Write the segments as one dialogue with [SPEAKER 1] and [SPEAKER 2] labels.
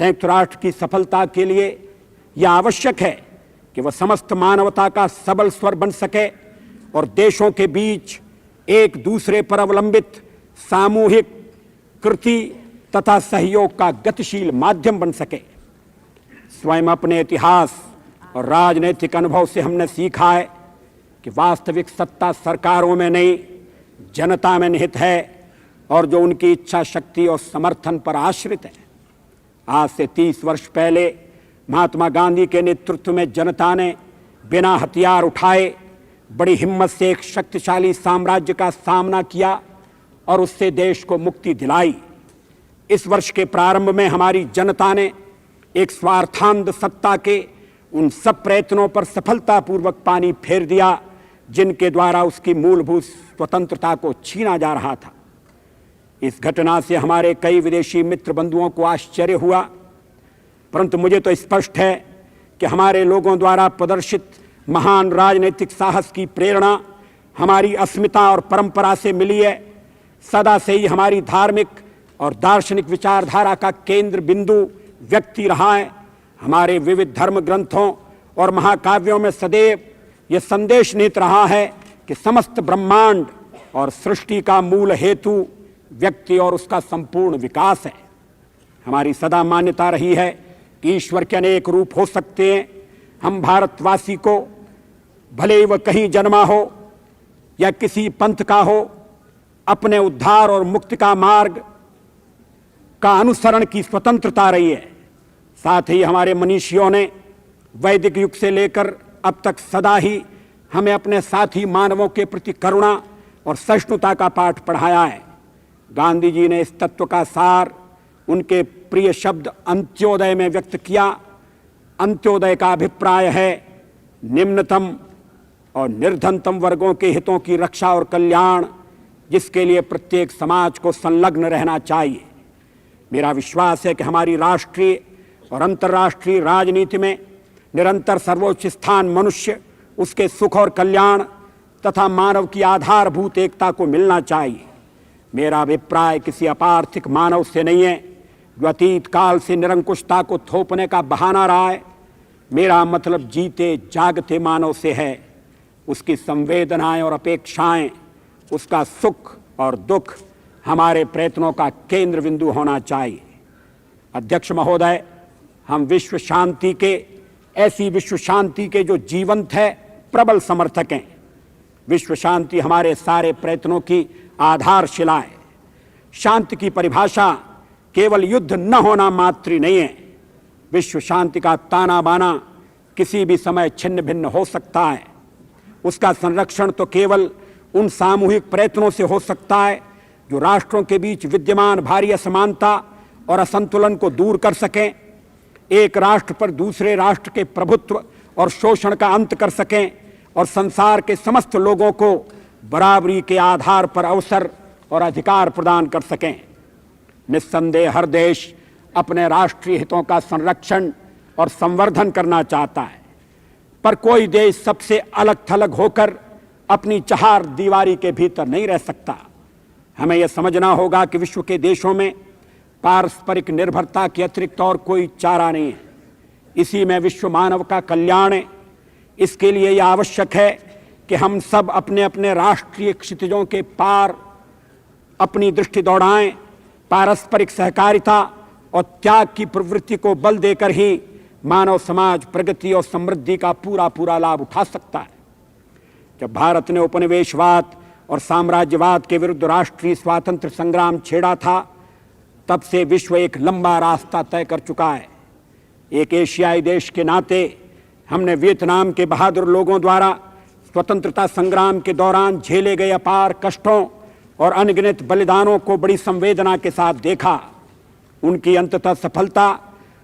[SPEAKER 1] संयुक्त राष्ट्र की सफलता के लिए यह आवश्यक है कि वह समस्त मानवता का सबल स्वर बन सके और देशों के बीच एक दूसरे पर अवलंबित सामूहिक कृति तथा सहयोग का गतिशील माध्यम बन सके। स्वयं अपने इतिहास और राजनीतिक अनुभव से हमने सीखा है कि वास्तविक सत्ता सरकारों में नहीं, जनता में निहित है और जो उनकी इच्छा शक्ति और समर्थन पर आश्रित है। आज से 30 वर्ष पहले महात्मा गांधी के नेतृत्व में जनता ने बिना हथियार उठाए बड़ी हिम्मत से एक शक्तिशाली साम्राज्य का सामना किया और उससे देश को मुक्ति दिलाई। इस वर्ष के प्रारंभ में हमारी जनता ने एक स्वार्थांध सत्ता के उन सब प्रयत्नों पर सफलतापूर्वक पानी फेर दिया जिनके द्वारा उसकी मूलभूत स्वतंत्रता को छीना जा रहा था। इस घटना से हमारे कई विदेशी मित्र बंधुओं को आश्चर्य हुआ, परंतु मुझे तो स्पष्ट है कि हमारे लोगों द्वारा प्रदर्शित महान राजनीतिक साहस की प्रेरणा हमारी अस्मिता और परंपरा से मिली है। सदा से ही हमारी धार्मिक और दार्शनिक विचारधारा का केंद्र बिंदु व्यक्ति रहा है। हमारे विविध धर्म ग्रंथों और महाकाव्यों में सदैव यह संदेश निहित रहा है कि समस्त ब्रह्मांड और सृष्टि का मूल हेतु व्यक्ति और उसका संपूर्ण विकास है। हमारी सदा मान्यता रही है कि ईश्वर के अनेक रूप हो सकते हैं। हम भारतवासी को भले ही वह कहीं जन्मा हो या किसी पंथ का हो, अपने उद्धार और मुक्ति का मार्ग का अनुसरण की स्वतंत्रता रही है। साथ ही हमारे मनीषियों ने वैदिक युग से लेकर अब तक सदा ही हमें अपने साथी मानवों के प्रति करुणा और सहिष्णुता का पाठ पढ़ाया है। गांधी जी ने इस तत्व का सार उनके प्रिय शब्द अंत्योदय में व्यक्त किया। अंत्योदय का अभिप्राय है निम्नतम और निर्धनतम वर्गों के हितों की रक्षा और कल्याण, जिसके लिए प्रत्येक समाज को संलग्न रहना चाहिए। मेरा विश्वास है कि हमारी राष्ट्रीय और अंतर्राष्ट्रीय राजनीति में निरंतर सर्वोच्च स्थान मनुष्य, उसके सुख और कल्याण तथा मानव की आधारभूत एकता को मिलना चाहिए। मेरा अभिप्राय किसी अपार्थिक मानव से नहीं है जो अतीत काल से निरंकुशता को थोपने का बहाना रहा है। मेरा मतलब जीते जागते मानव से है, उसकी संवेदनाएं और अपेक्षाएं, उसका सुख और दुख हमारे प्रयत्नों का केंद्र बिंदु होना चाहिए। अध्यक्ष महोदय, हम विश्व शांति के, ऐसी विश्व शांति के जो जीवंत है, प्रबल समर्थक हैं। विश्व शांति हमारे सारे प्रयत्नों की आधारशिला है। शांति की परिभाषा केवल युद्ध न होना मात्र नहीं है। विश्व शांति का ताना बाना किसी भी समय छिन्न भिन्न हो सकता है। उसका संरक्षण तो केवल उन सामूहिक प्रयत्नों से हो सकता है जो राष्ट्रों के बीच विद्यमान भारी असमानता और असंतुलन को दूर कर सकें, एक राष्ट्र पर दूसरे राष्ट्र के प्रभुत्व और शोषण का अंत कर सकें और संसार के समस्त लोगों को बराबरी के आधार पर अवसर और अधिकार प्रदान कर सकें। निस्संदेह हर देश अपने राष्ट्रीय हितों का संरक्षण और संवर्धन करना चाहता है, पर कोई देश सबसे अलग थलग होकर अपनी चार दीवारी के भीतर नहीं रह सकता। हमें यह समझना होगा कि विश्व के देशों में पारस्परिक निर्भरता के अतिरिक्त और कोई चारा नहीं है। इसी में विश्व मानव का कल्याण है। इसके लिए यह आवश्यक है कि हम सब अपने अपने राष्ट्रीय क्षितिजों के पार अपनी दृष्टि दौड़ाएं। पारस्परिक सहकारिता और त्याग की प्रवृत्ति को बल देकर ही मानव समाज प्रगति और समृद्धि का पूरा पूरा लाभ उठा सकता है। जब भारत ने उपनिवेशवाद और साम्राज्यवाद के विरुद्ध राष्ट्रीय स्वातंत्र्य संग्राम छेड़ा था, तब से विश्व एक लंबा रास्ता तय कर चुका है। एक एशियाई देश के नाते हमने वियतनाम के बहादुर लोगों द्वारा स्वतंत्रता संग्राम के दौरान झेले गए अपार कष्टों और अनगिनत बलिदानों को बड़ी संवेदना के साथ देखा। उनकी अंततः सफलता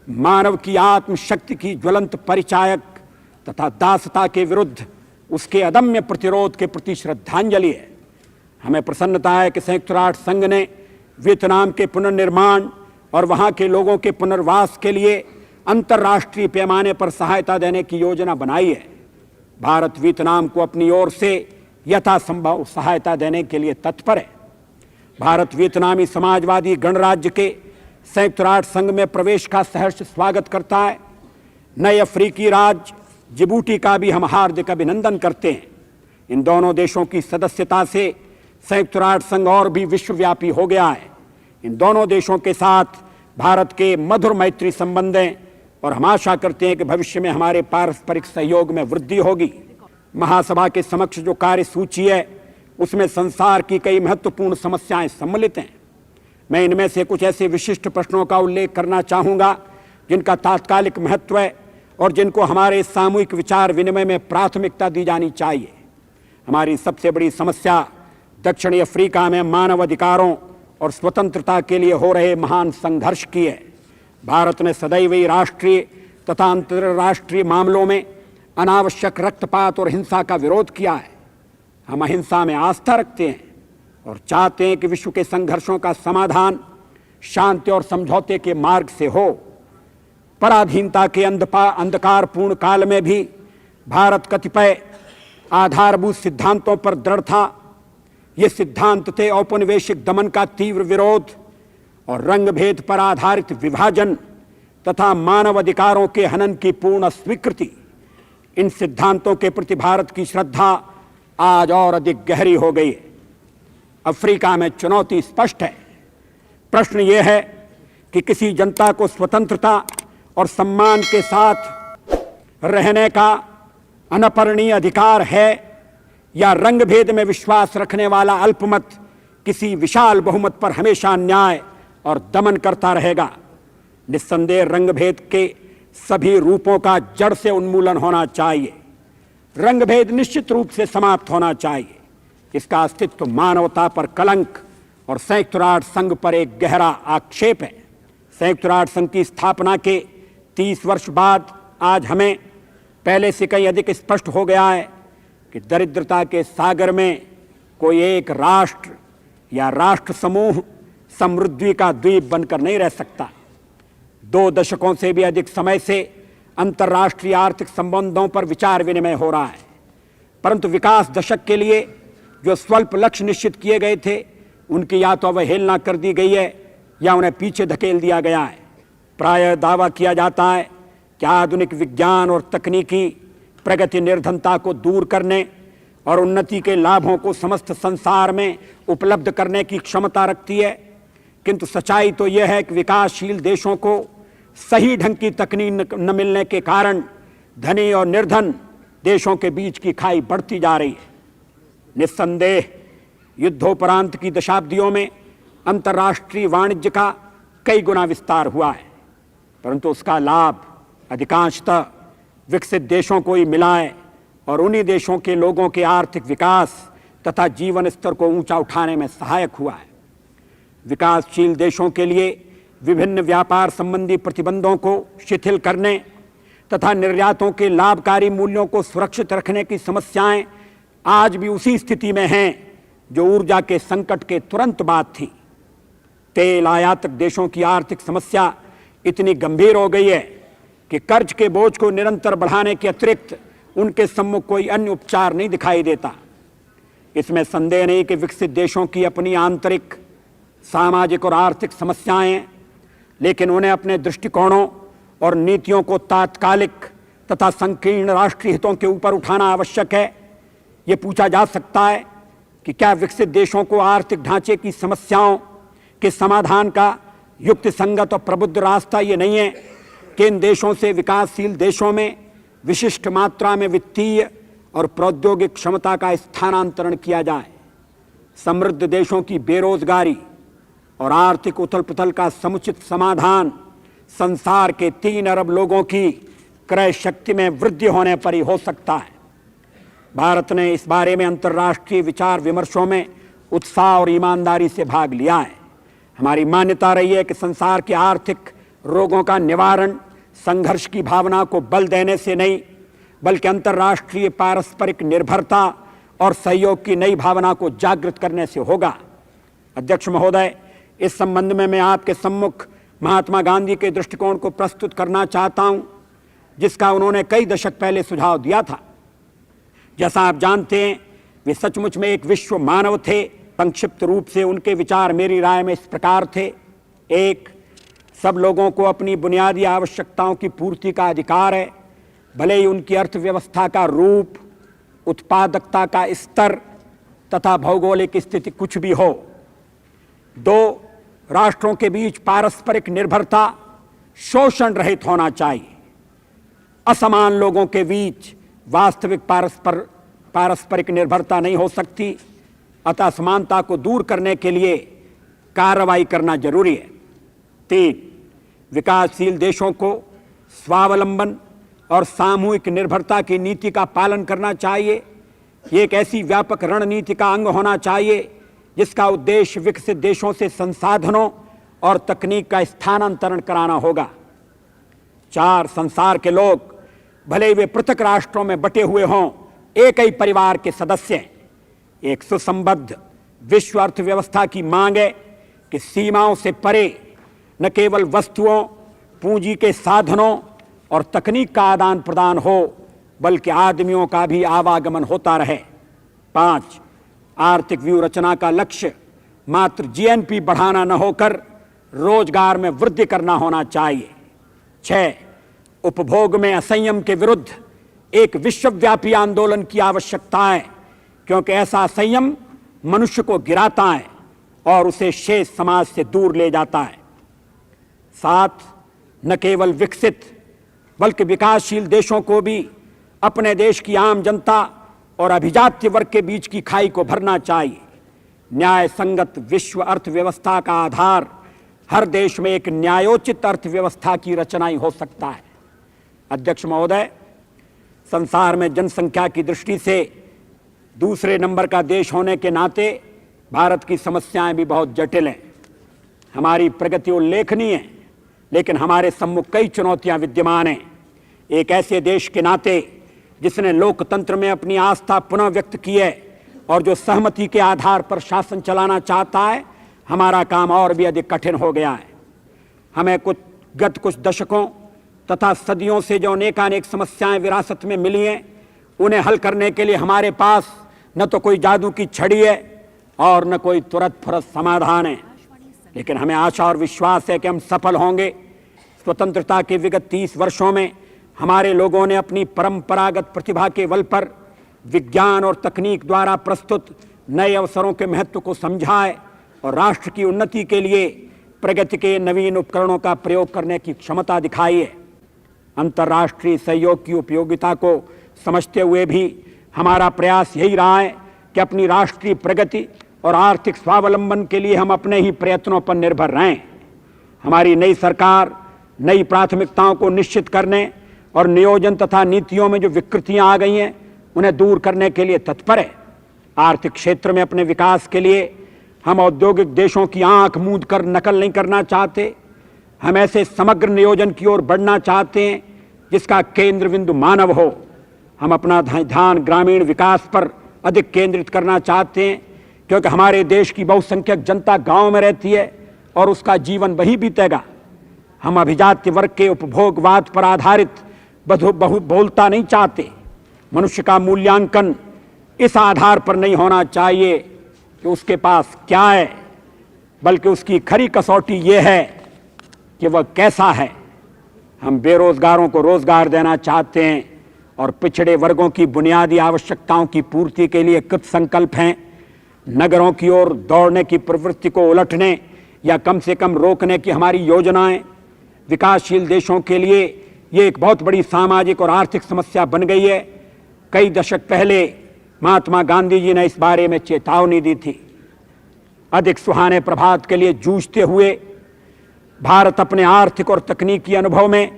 [SPEAKER 1] मानव की आत्मशक्ति की ज्वलंत परिचायक तथा दासता के विरुद्ध उसके अदम्य प्रतिरोध के प्रति श्रद्धांजलि है। हमें प्रसन्नता है कि संयुक्त राष्ट्र संघ ने वियतनाम के पुनर्निर्माण और वहां के लोगों के पुनर्वास के लिए अंतर्राष्ट्रीय पैमाने पर सहायता देने की योजना बनाई है। भारत वियतनाम को अपनी ओर से यथासंभव सहायता देने के लिए तत्पर है। भारत वियतनामी समाजवादी गणराज्य के संयुक्त राष्ट्र संघ में प्रवेश का सहर्ष स्वागत करता है। नए अफ्रीकी राज्य जिबूटी का भी हम हार्दिक अभिनंदन करते हैं। इन दोनों देशों की सदस्यता से संयुक्त राष्ट्र संघ और भी विश्वव्यापी हो गया है। इन दोनों देशों के साथ भारत के मधुर मैत्री संबंध हैं और हम आशा करते हैं कि भविष्य में हमारे पारस्परिक सहयोग में वृद्धि होगी। महासभा के समक्ष जो कार्यसूची है उसमें संसार की कई महत्वपूर्ण समस्याएं सम्मिलित हैं। मैं इनमें से कुछ ऐसे विशिष्ट प्रश्नों का उल्लेख करना चाहूँगा जिनका तात्कालिक महत्व है और जिनको हमारे सामूहिक विचार विनिमय में प्राथमिकता दी जानी चाहिए। हमारी सबसे बड़ी समस्या दक्षिणी अफ्रीका में मानव अधिकारों और स्वतंत्रता के लिए हो रहे महान संघर्ष की है। भारत ने सदैव ही राष्ट्रीय तथा अंतर्राष्ट्रीय मामलों में अनावश्यक रक्तपात और हिंसा का विरोध किया है। हम अहिंसा में आस्था रखते हैं और चाहते हैं कि विश्व के संघर्षों का समाधान शांति और समझौते के मार्ग से हो। पराधीनता के अंधकारपूर्ण काल में भी भारत कतिपय आधारभूत सिद्धांतों पर दृढ़ था। ये सिद्धांत थे औपनिवेशिक दमन का तीव्र विरोध और रंगभेद पर आधारित विभाजन तथा मानव अधिकारों के हनन की पूर्ण स्वीकृति। इन सिद्धांतों के प्रति भारत की श्रद्धा आज और अधिक गहरी हो गई है। अफ्रीका में चुनौती स्पष्ट है। प्रश्न यह है कि किसी जनता को स्वतंत्रता और सम्मान के साथ रहने का अनपरणीय अधिकार है या रंगभेद में विश्वास रखने वाला अल्पमत किसी विशाल बहुमत पर हमेशा अन्याय और दमन करता रहेगा। निस्संदेह रंगभेद के सभी रूपों का जड़ से उन्मूलन होना चाहिए। रंगभेद निश्चित रूप से समाप्त होना चाहिए। इसका अस्तित्व मानवता पर कलंक और संयुक्त राष्ट्र संघ पर एक गहरा आक्षेप है। संयुक्त राष्ट्र संघ की स्थापना के 30 वर्ष बाद आज हमें पहले से कहीं अधिक स्पष्ट हो गया है कि दरिद्रता के सागर में कोई एक राष्ट्र या राष्ट्र समूह समृद्धि का द्वीप बनकर नहीं रह सकता। 2 दशकों से भी अधिक समय से अंतर्राष्ट्रीय आर्थिक संबंधों पर विचार विनिमय हो रहा है, परंतु विकास दशक के लिए जो स्वल्प लक्ष्य निश्चित किए गए थे उनकी या तो अवहेलना कर दी गई है या उन्हें पीछे धकेल दिया गया है। प्रायः दावा किया जाता है कि आधुनिक विज्ञान और तकनीकी प्रगति निर्धनता को दूर करने और उन्नति के लाभों को समस्त संसार में उपलब्ध करने की क्षमता रखती है, किंतु सच्चाई तो यह है कि विकासशील देशों को सही ढंग की तकनीक न मिलने के कारण धनी और निर्धन देशों के बीच की खाई बढ़ती जा रही है। निस्संदेह युद्धोपरांत की दशाब्दियों में अंतर्राष्ट्रीय वाणिज्य का कई गुना विस्तार हुआ है, परंतु उसका लाभ अधिकांशतः विकसित देशों को ही मिला है और उन्हीं देशों के लोगों के आर्थिक विकास तथा जीवन स्तर को ऊंचा उठाने में सहायक हुआ है। विकासशील देशों के लिए विभिन्न व्यापार संबंधी प्रतिबंधों को शिथिल करने तथा निर्यातों के लाभकारी मूल्यों को सुरक्षित रखने की समस्याएं आज भी उसी स्थिति में हैं जो ऊर्जा के संकट के तुरंत बाद थी। तेल आयातक देशों की आर्थिक समस्या इतनी गंभीर हो गई है कि कर्ज के बोझ को निरंतर बढ़ाने के अतिरिक्त उनके सम्मुख कोई अन्य उपचार नहीं दिखाई देता। इसमें संदेह नहीं कि विकसित देशों की अपनी आंतरिक सामाजिक और आर्थिक समस्याएं हैं, लेकिन उन्हें अपने दृष्टिकोणों और नीतियों को तात्कालिक तथा संकीर्ण राष्ट्रीय हितों के ऊपर उठाना आवश्यक है। ये पूछा जा सकता है कि क्या विकसित देशों को आर्थिक ढांचे की समस्याओं के समाधान का युक्ति संगत और प्रबुद्ध रास्ता ये नहीं है कि इन देशों से विकासशील देशों में विशिष्ट मात्रा में वित्तीय और प्रौद्योगिक क्षमता का स्थानांतरण किया जाए। समृद्ध देशों की बेरोजगारी और आर्थिक उथल पुथल का समुचित समाधान संसार के 3 अरब लोगों की क्रय शक्ति में वृद्धि होने पर ही हो सकता है। भारत ने इस बारे में अंतर्राष्ट्रीय विचार विमर्शों में उत्साह और ईमानदारी से भाग लिया है। हमारी मान्यता रही है कि संसार के आर्थिक रोगों का निवारण संघर्ष की भावना को बल देने से नहीं, बल्कि अंतर्राष्ट्रीय पारस्परिक निर्भरता और सहयोग की नई भावना को जागृत करने से होगा। अध्यक्ष महोदय, इस संबंध में मैं आपके सम्मुख महात्मा गांधी के दृष्टिकोण को प्रस्तुत करना चाहता हूं, जिसका उन्होंने कई दशक पहले सुझाव दिया था। जैसा आप जानते हैं, वे सचमुच में एक विश्व मानव थे। संक्षिप्त रूप से उनके विचार मेरी राय में इस प्रकार थे। 1, सब लोगों को अपनी बुनियादी आवश्यकताओं की पूर्ति का अधिकार है, भले ही उनकी अर्थव्यवस्था का रूप, उत्पादकता का स्तर तथा भौगोलिक स्थिति कुछ भी हो। 2, राष्ट्रों के बीच पारस्परिक निर्भरता शोषण रहित होना चाहिए। असमान लोगों के बीच वास्तविक पारस्परिक निर्भरता नहीं हो सकती, अतः असमानता को दूर करने के लिए कार्रवाई करना जरूरी है। 3, विकासशील देशों को स्वावलंबन और सामूहिक निर्भरता की नीति का पालन करना चाहिए। ये एक ऐसी व्यापक रणनीति का अंग होना चाहिए जिसका उद्देश्य विकसित देशों से संसाधनों और तकनीक का स्थानांतरण कराना होगा। 4, संसार के लोग भले ही वे पृथक राष्ट्रों में बटे हुए हों, एक ही परिवार के सदस्य हैं। एक सुसंबद्ध विश्व अर्थव्यवस्था की मांग है कि सीमाओं से परे न केवल वस्तुओं, पूंजी के साधनों और तकनीक का आदान प्रदान हो, बल्कि आदमियों का भी आवागमन होता रहे। 5, आर्थिक व्यूह रचना का लक्ष्य मात्र जीएनपी बढ़ाना न होकर रोजगार में वृद्धि करना होना चाहिए। 6, उपभोग में असंयम के विरुद्ध एक विश्वव्यापी आंदोलन की आवश्यकता है, क्योंकि ऐसा असंयम मनुष्य को गिराता है और उसे शेष समाज से दूर ले जाता है। 7, न केवल विकसित बल्कि विकासशील देशों को भी अपने देश की आम जनता और अभिजात्य वर्ग के बीच की खाई को भरना चाहिए। न्याय संगत विश्व अर्थव्यवस्था का आधार हर देश में एक न्यायोचित अर्थव्यवस्था की रचना ही हो सकता है। अध्यक्ष महोदय, संसार में जनसंख्या की दृष्टि से दूसरे नंबर का देश होने के नाते भारत की समस्याएं भी बहुत जटिल हैं। हमारी प्रगति उल्लेखनीय है, लेकिन हमारे सम्मुख कई चुनौतियां विद्यमान हैं। एक ऐसे देश के नाते जिसने लोकतंत्र में अपनी आस्था पुनः व्यक्त की है और जो सहमति के आधार पर शासन चलाना चाहता है, हमारा काम और भी अधिक कठिन हो गया है। हमें गत कुछ दशकों तथा सदियों से जो अनेकानेक समस्याएं विरासत में मिली हैं, उन्हें हल करने के लिए हमारे पास न तो कोई जादू की छड़ी है और न कोई तुरंत फुरत समाधान है, लेकिन हमें आशा और विश्वास है कि हम सफल होंगे। स्वतंत्रता के विगत 30 वर्षों में हमारे लोगों ने अपनी परंपरागत प्रतिभा के बल पर विज्ञान और तकनीक द्वारा प्रस्तुत नए अवसरों के महत्व को समझा है और राष्ट्र की उन्नति के लिए प्रगति के नवीन उपकरणों का प्रयोग करने की क्षमता दिखाई है। अंतर्राष्ट्रीय सहयोग की उपयोगिता को समझते हुए भी हमारा प्रयास यही रहा है कि अपनी राष्ट्रीय प्रगति और आर्थिक स्वावलंबन के लिए हम अपने ही प्रयत्नों पर निर्भर रहें। हमारी नई सरकार नई प्राथमिकताओं को निश्चित करने और नियोजन तथा नीतियों में जो विकृतियां आ गई हैं, उन्हें दूर करने के लिए तत्पर है। आर्थिक क्षेत्र में अपने विकास के लिए हम औद्योगिक देशों की आंख मूंद कर नकल नहीं करना चाहते। हम ऐसे समग्र नियोजन की ओर बढ़ना चाहते हैं जिसका केंद्र बिंदु मानव हो। हम अपना ध्यान ग्रामीण विकास पर अधिक केंद्रित करना चाहते हैं, क्योंकि हमारे देश की बहुसंख्यक जनता गांव में रहती है और उसका जीवन वहीं बीतेगा। हम अभिजात्य वर्ग के उपभोगवाद पर आधारित बहुबोलता नहीं चाहते। मनुष्य का मूल्यांकन इस आधार पर नहीं होना चाहिए कि उसके पास क्या है, बल्कि उसकी खरी कसौटी ये है कि वह कैसा है। हम बेरोजगारों को रोजगार देना चाहते हैं और पिछड़े वर्गों की बुनियादी आवश्यकताओं की पूर्ति के लिए कृत संकल्प हैं। नगरों की ओर दौड़ने की प्रवृत्ति को उलटने या कम से कम रोकने की हमारी योजनाएं विकासशील देशों के लिए ये एक बहुत बड़ी सामाजिक और आर्थिक समस्या बन गई है। कई दशक पहले महात्मा गांधी जी ने इस बारे में चेतावनी दी थी। अधिक सुहाने प्रभात के लिए जूझते हुए भारत अपने आर्थिक और तकनीकी अनुभव में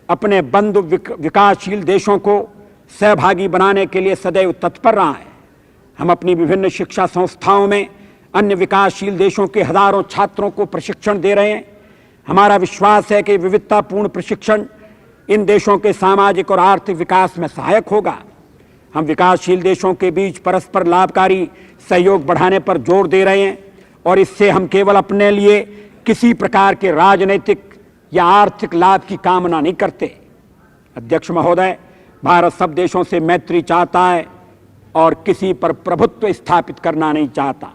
[SPEAKER 1] अपने बंधु विकासशील देशों को सहभागी बनाने के लिए सदैव तत्पर रहा है। हम अपनी विभिन्न शिक्षा संस्थाओं में अन्य विकासशील देशों के हजारों छात्रों को प्रशिक्षण दे रहे हैं। हमारा विश्वास है कि विविधतापूर्ण प्रशिक्षण इन देशों के सामाजिक और आर्थिक विकास में सहायक होगा। हम विकासशील देशों के बीच परस्पर लाभकारी सहयोग बढ़ाने पर जोर दे रहे हैं और इससे हम केवल अपने लिए किसी प्रकार के राजनीतिक या आर्थिक लाभ की कामना नहीं करते। अध्यक्ष महोदय, भारत सब देशों से मैत्री चाहता है और किसी पर प्रभुत्व स्थापित करना नहीं चाहता।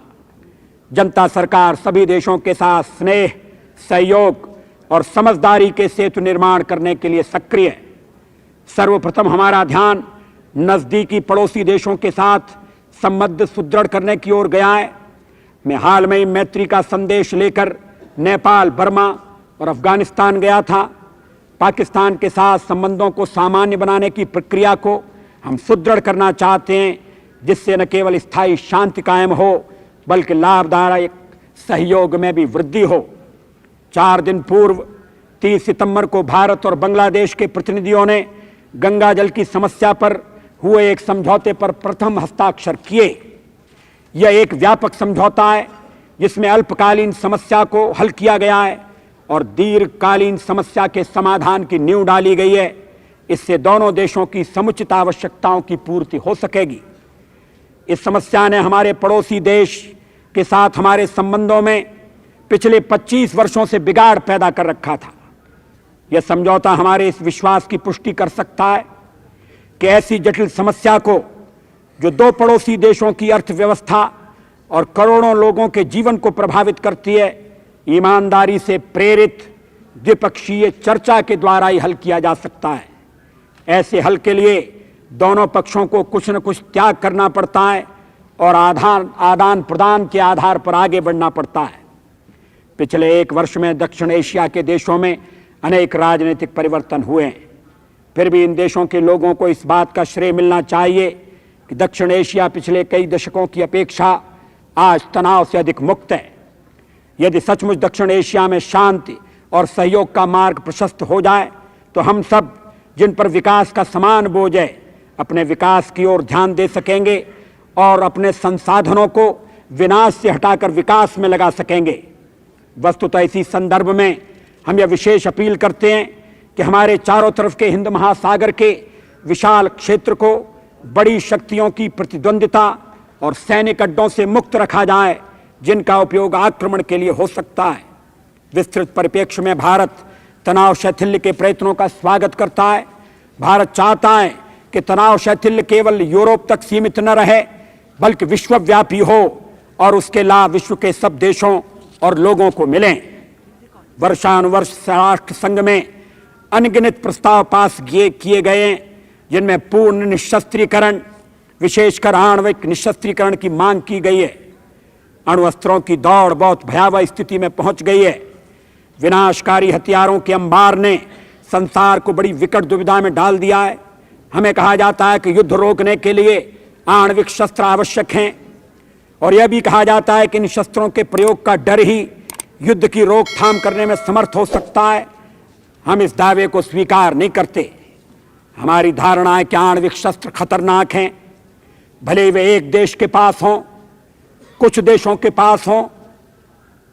[SPEAKER 1] जनता सरकार सभी देशों के साथ स्नेह, सहयोग, और समझदारी के सेतु निर्माण करने के लिए सक्रिय है। सर्वप्रथम हमारा ध्यान नजदीकी पड़ोसी देशों के साथ संबंध सुदृढ़ करने की ओर गया है। मैं हाल में ही मैत्री का संदेश लेकर नेपाल, बर्मा और अफगानिस्तान गया था। पाकिस्तान के साथ संबंधों को सामान्य बनाने की प्रक्रिया को हम सुदृढ़ करना चाहते हैं, जिससे न केवल स्थायी शांति कायम हो बल्कि लाभदायक सहयोग में भी वृद्धि हो। 4 दिन पूर्व 30 सितंबर को भारत और बांग्लादेश के प्रतिनिधियों ने गंगा जल की समस्या पर हुए एक समझौते पर प्रथम हस्ताक्षर किए। यह एक व्यापक समझौता है जिसमें अल्पकालीन समस्या को हल किया गया है और दीर्घकालीन समस्या के समाधान की नींव डाली गई है। इससे दोनों देशों की समुचित आवश्यकताओं की पूर्ति हो सकेगी। इस समस्या ने हमारे पड़ोसी देश के साथ हमारे संबंधों में पिछले 25 वर्षों से बिगाड़ पैदा कर रखा था। यह समझौता हमारे इस विश्वास की पुष्टि कर सकता है कि ऐसी जटिल समस्या को, जो 2 पड़ोसी देशों की अर्थव्यवस्था और करोड़ों लोगों के जीवन को प्रभावित करती है, ईमानदारी से प्रेरित द्विपक्षीय चर्चा के द्वारा ही हल किया जा सकता है। ऐसे हल के लिए दोनों पक्षों को कुछ न कुछ त्याग करना पड़ता है और आदान प्रदान के आधार पर आगे बढ़ना पड़ता है। पिछले 1 वर्ष में दक्षिण एशिया के देशों में अनेक राजनीतिक परिवर्तन हुए हैं। फिर भी इन देशों के लोगों को इस बात का श्रेय मिलना चाहिए कि दक्षिण एशिया पिछले कई दशकों की अपेक्षा आज तनाव से अधिक मुक्त है। यदि सचमुच दक्षिण एशिया में शांति और सहयोग का मार्ग प्रशस्त हो जाए तो हम सब, जिन पर विकास का समान बोझ है, अपने विकास की ओर ध्यान दे सकेंगे और अपने संसाधनों को विनाश से हटाकर विकास में लगा सकेंगे। वस्तुतः इसी संदर्भ में हम यह विशेष अपील करते हैं कि हमारे चारों तरफ के हिंद महासागर के विशाल क्षेत्र को बड़ी शक्तियों की प्रतिद्वंदिता और सैनिक अड्डों से मुक्त रखा जाए, जिनका उपयोग आक्रमण के लिए हो सकता है। विस्तृत परिप्रेक्ष्य में भारत तनाव शैथिल्य के प्रयत्नों का स्वागत करता है। भारत चाहता है कि तनाव शैथिल्य केवल यूरोप तक सीमित न रहे बल्कि विश्वव्यापी हो और उसके लाभ विश्व के सब देशों और लोगों को मिलें। वर्षानुवर्ष राष्ट्र संघ में अनगिनत प्रस्ताव पास किए गए हैं, जिनमें पूर्ण निशस्त्रीकरण, विशेषकर आणविक निशस्त्रीकरण की मांग की गई है। अणुअस्त्रों की दौड़ बहुत भयावह स्थिति में पहुंच गई है। विनाशकारी हथियारों के अंबार ने संसार को बड़ी विकट दुविधा में डाल दिया है। हमें कहा जाता है कि युद्ध रोकने के लिए आणविक शस्त्र आवश्यक हैं और यह भी कहा जाता है कि इन शस्त्रों के प्रयोग का डर ही युद्ध की रोकथाम करने में समर्थ हो सकता है। हम इस दावे को स्वीकार नहीं करते। हमारी धारणा है कि आणविक शस्त्र खतरनाक हैं, भले वे एक देश के पास हों, कुछ देशों के पास हों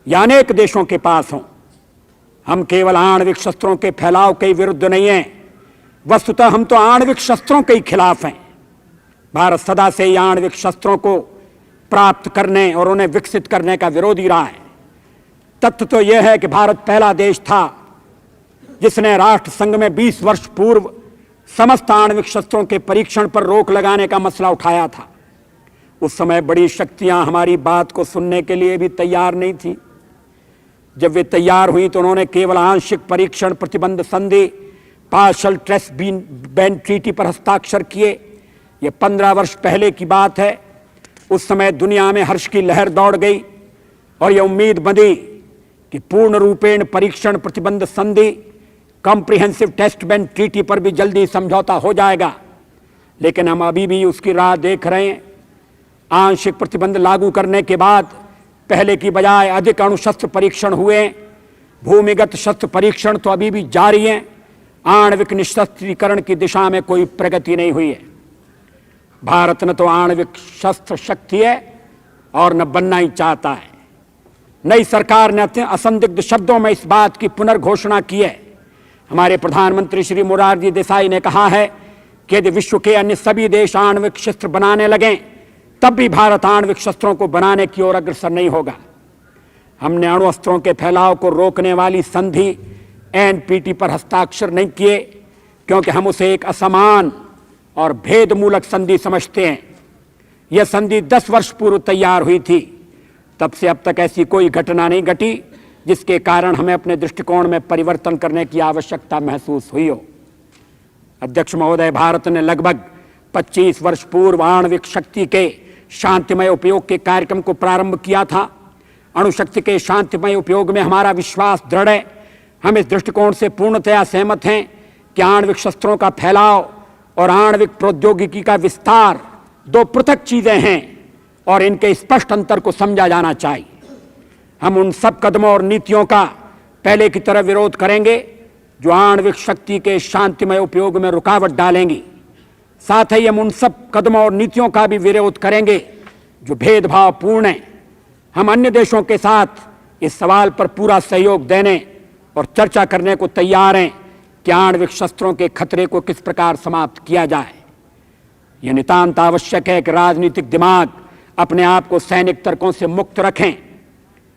[SPEAKER 1] या अनेक देशों के पास हों। हम केवल आणविक शस्त्रों के फैलाव के विरुद्ध नहीं हैं, वस्तुतः हम तो आणविक शस्त्रों के ही खिलाफ हैं। भारत सदा से ही आणविक शस्त्रों को प्राप्त करने और उन्हें विकसित करने का विरोधी रहा है। तथ्य तो यह है कि भारत पहला देश था जिसने राष्ट्र संघ में 20 वर्ष पूर्व समस्त आणविक शस्त्रों के परीक्षण पर रोक लगाने का मसला उठाया था। उस समय बड़ी शक्तियां हमारी बात को सुनने के लिए भी तैयार नहीं थी। जब वे तैयार हुई तो उन्होंने केवल आंशिक परीक्षण प्रतिबंध संधि, पार्शल टेस्ट बैन ट्रीटी पर हस्ताक्षर किए। यह 15 वर्ष पहले की बात है। उस समय दुनिया में हर्ष की लहर दौड़ गई और यह उम्मीद बंधी कि पूर्ण रूपेण परीक्षण प्रतिबंध संधि, कॉम्प्रिहेंसिव टेस्ट बैन ट्रीटी पर भी जल्दी समझौता हो जाएगा। लेकिन हम अभी भी उसकी राह देख रहे हैं। आंशिक प्रतिबंध लागू करने के बाद पहले की बजाय अधिक अणुशस्त्र परीक्षण हुए। भूमिगत शस्त्र परीक्षण तो अभी भी जारी हैं। आणविक निशस्त्रीकरण की दिशा में कोई प्रगति नहीं हुई है। भारत न तो आणविक शस्त्र शक्ति है और न बनना ही चाहता है। नई सरकार ने असंदिग्ध शब्दों में इस बात की पुनर्घोषणा की है। हमारे प्रधानमंत्री श्री मोरारजी देसाई ने कहा है कि यदि विश्व के अन्य सभी देश आणविक शस्त्र बनाने लगें तब भी भारत आणविक शस्त्रों को बनाने की ओर अग्रसर नहीं होगा। हमने अणुअस्त्रों के फैलाव को रोकने वाली संधि एनपीटी पर हस्ताक्षर नहीं किए क्योंकि हम उसे एक असमान और भेदमूलक संधि समझते हैं। यह संधि 10 वर्ष पूर्व तैयार हुई थी। तब से अब तक ऐसी कोई घटना नहीं घटी जिसके कारण हमें अपने दृष्टिकोण में परिवर्तन करने की आवश्यकता महसूस हुई हो। अध्यक्ष महोदय, भारत ने लगभग 25 वर्ष पूर्व आणविक शक्ति के शांतिमय उपयोग के कार्यक्रम को प्रारंभ किया था। अणुशक्ति के शांतिमय उपयोग में हमारा विश्वास दृढ़ है। हम इस दृष्टिकोण से पूर्णतया सहमत हैं कि आणविक शस्त्रों का फैलाव और आणविक प्रौद्योगिकी का विस्तार दो पृथक चीजें हैं और इनके स्पष्ट अंतर को समझा जाना चाहिए। हम उन सब कदमों और नीतियों का पहले की तरह विरोध करेंगे जो आणविक शक्ति के शांतिमय उपयोग में रुकावट डालेंगी। साथ ही हम उन सब कदमों और नीतियों का भी विरोध करेंगे जो भेदभावपूर्ण हैं। हम अन्य देशों के साथ इस सवाल पर पूरा सहयोग देने और चर्चा करने को तैयार हैं कि आणविक शस्त्रों के खतरे को किस प्रकार समाप्त किया जाए। यह नितांत आवश्यक है कि राजनीतिक दिमाग अपने आप को सैनिक तर्कों से मुक्त रखें।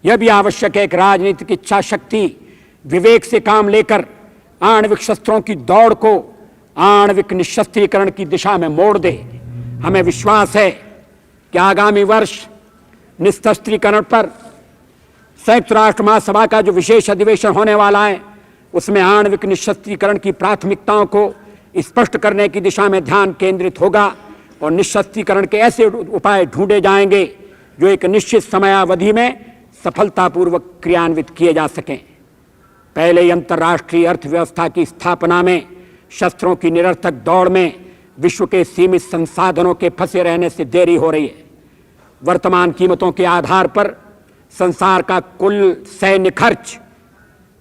[SPEAKER 1] यह भी आवश्यक है कि राजनीतिक इच्छा शक्ति विवेक से काम लेकर आणविक शस्त्रों की दौड़ को आणविक निशस्त्रीकरण की दिशा में मोड़ दे। हमें विश्वास है कि आगामी वर्ष निशस्त्रीकरण पर संयुक्त राष्ट्र महासभा का जो विशेष अधिवेशन होने वाला है, उसमें आणविक निशस्त्रीकरण की प्राथमिकताओं को स्पष्ट करने की दिशा में ध्यान केंद्रित होगा और निशस्त्रीकरण के ऐसे उपाय ढूंढे जाएंगे जो एक निश्चित समयावधि में सफलतापूर्वक क्रियान्वित किए जा सकें। पहले ही अंतर्राष्ट्रीय अर्थव्यवस्था की स्थापना में शस्त्रों की निरर्थक दौड़ में विश्व के सीमित संसाधनों के फंसे रहने से देरी हो रही है। वर्तमान कीमतों के आधार पर संसार का कुल सैन्य खर्च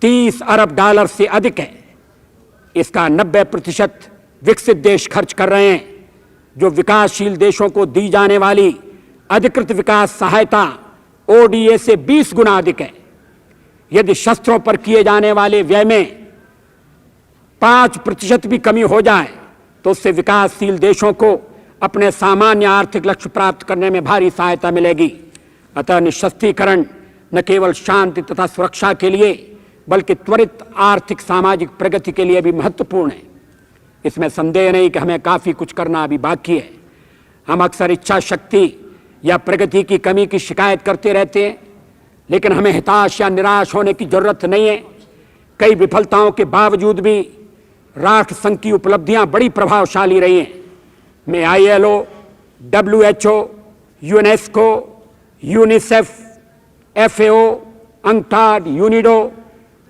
[SPEAKER 1] 30 अरब डॉलर से अधिक है। इसका 90% विकसित देश खर्च कर रहे हैं, जो विकासशील देशों को दी जाने वाली अधिकृत विकास सहायता ओडीए से 20 गुना अधिक है। यदि शस्त्रों पर किए जाने वाले व्यय में 5% भी कमी हो जाए तो उससे विकासशील देशों को अपने सामान्य आर्थिक लक्ष्य प्राप्त करने में भारी सहायता मिलेगी। अतः निशस्त्रीकरण न केवल शांति तथा सुरक्षा के लिए बल्कि त्वरित आर्थिक सामाजिक प्रगति के लिए भी महत्वपूर्ण है। इसमें संदेह नहीं कि हमें काफी कुछ करना अभी बाकी है। हम अक्सर इच्छा शक्ति या प्रगति की कमी की शिकायत करते रहते हैं, लेकिन हमें हताश या निराश होने की जरूरत नहीं है। कई विफलताओं के बावजूद भी राष्ट्र संघ की उपलब्धियां बड़ी प्रभावशाली रही हैं। मैं ILO, WHO, UNESCO, UNICEF, FAO, UNCTAD, UNIDO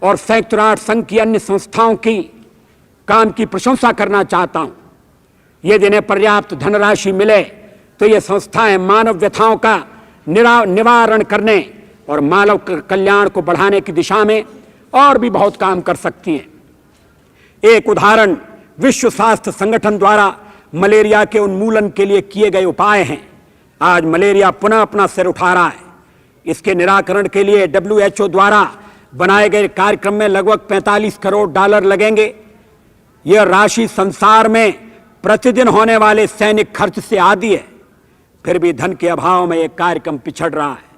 [SPEAKER 1] और संयुक्त राष्ट्र संघ की अन्य संस्थाओं की काम की प्रशंसा करना चाहता हूं। यदि इन्हें पर्याप्त धनराशि मिले तो ये संस्थाएं मानव व्यथाओं का निवारण करने और मानव कल्याण को बढ़ाने की दिशा में और भी बहुत काम कर सकती हैं। एक उदाहरण विश्व स्वास्थ्य संगठन द्वारा मलेरिया के उन्मूलन के लिए किए गए उपाय हैं। आज मलेरिया पुनः अपना सिर उठा रहा है। इसके निराकरण के लिए WHO द्वारा बनाए गए कार्यक्रम में लगभग 45 करोड़ डॉलर लगेंगे। यह राशि संसार में प्रतिदिन होने वाले सैनिक खर्च से आधी है, फिर भी धन के अभाव में यह कार्यक्रम पिछड़ रहा है।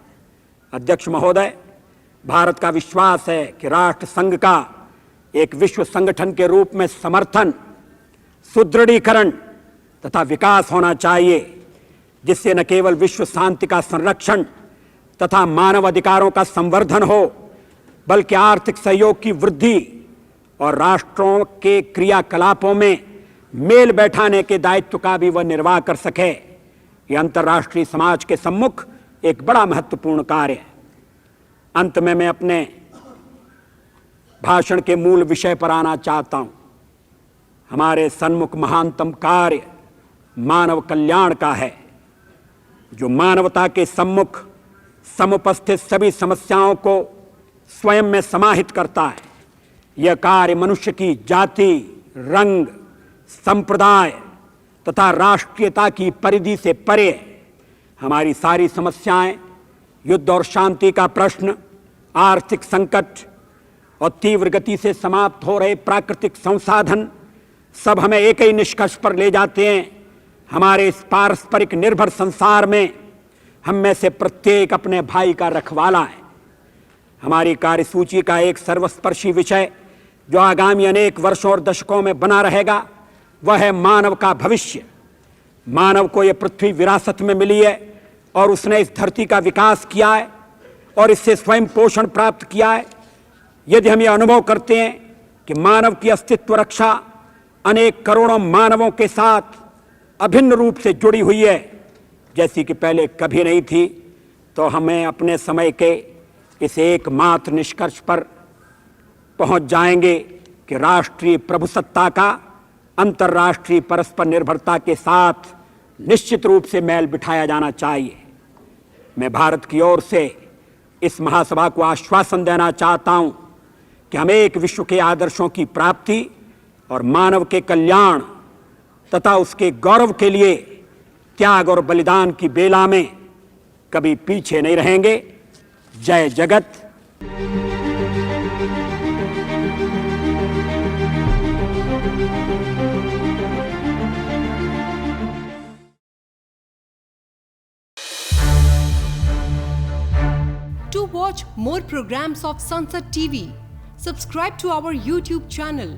[SPEAKER 1] अध्यक्ष महोदय, भारत का विश्वास है कि राष्ट्र संघ का एक विश्व संगठन के रूप में समर्थन, सुदृढ़ीकरण तथा विकास होना चाहिए, जिससे न केवल विश्व शांति का संरक्षण तथा मानव अधिकारों का संवर्धन हो, बल्कि आर्थिक सहयोग की वृद्धि और राष्ट्रों के क्रियाकलापों में मेल बैठाने के दायित्व का भी वह निर्वाह कर सके। यह अंतर्राष्ट्रीय समाज के सम्मुख एक बड़ा महत्वपूर्ण कार्य है। अंत में मैं अपने भाषण के मूल विषय पर आना चाहता हूं। हमारे सन्मुख महानतम कार्य मानव कल्याण का है, जो मानवता के सम्मुख समुपस्थित सभी समस्याओं को स्वयं में समाहित करता है। यह कार्य मनुष्य की जाति, रंग, संप्रदाय तथा राष्ट्रीयता की परिधि से परे है। हमारी सारी समस्याएं, युद्ध और शांति का प्रश्न, आर्थिक संकट और तीव्र गति से समाप्त हो रहे प्राकृतिक संसाधन, सब हमें एक ही निष्कर्ष पर ले जाते हैं। हमारे इस पारस्परिक निर्भर संसार में हम में से प्रत्येक अपने भाई का रखवाला है। हमारी कार्यसूची का एक सर्वस्पर्शी विषय जो आगामी अनेक वर्षों और दशकों में बना रहेगा, वह है मानव का भविष्य। मानव को यह पृथ्वी विरासत में मिली है और उसने इस धरती का विकास किया है और इससे स्वयं पोषण प्राप्त किया है, यदि हम ये अनुभव करते हैं कि मानव की अस्तित्व रक्षा अनेक करोड़ों मानवों के साथ अभिन्न रूप से जुड़ी हुई है, जैसी कि पहले कभी नहीं थी, तो हमें अपने समय के इस एकमात्र निष्कर्ष पर पहुंच जाएंगे कि राष्ट्रीय प्रभुसत्ता का अंतर्राष्ट्रीय परस्पर निर्भरता के साथ निश्चित रूप से मेल बिठाया जाना चाहिए। मैं भारत की ओर से इस महासभा को आश्वासन देना चाहता हूं कि हम एक विश्व के आदर्शों की प्राप्ति और मानव के कल्याण तथा उसके गौरव के लिए त्याग और बलिदान की बेला में कभी पीछे नहीं रहेंगे। जय जगत।
[SPEAKER 2] To watch more programs of Sansad TV, subscribe to our YouTube channel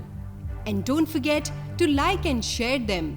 [SPEAKER 2] and don't forget to like and share them.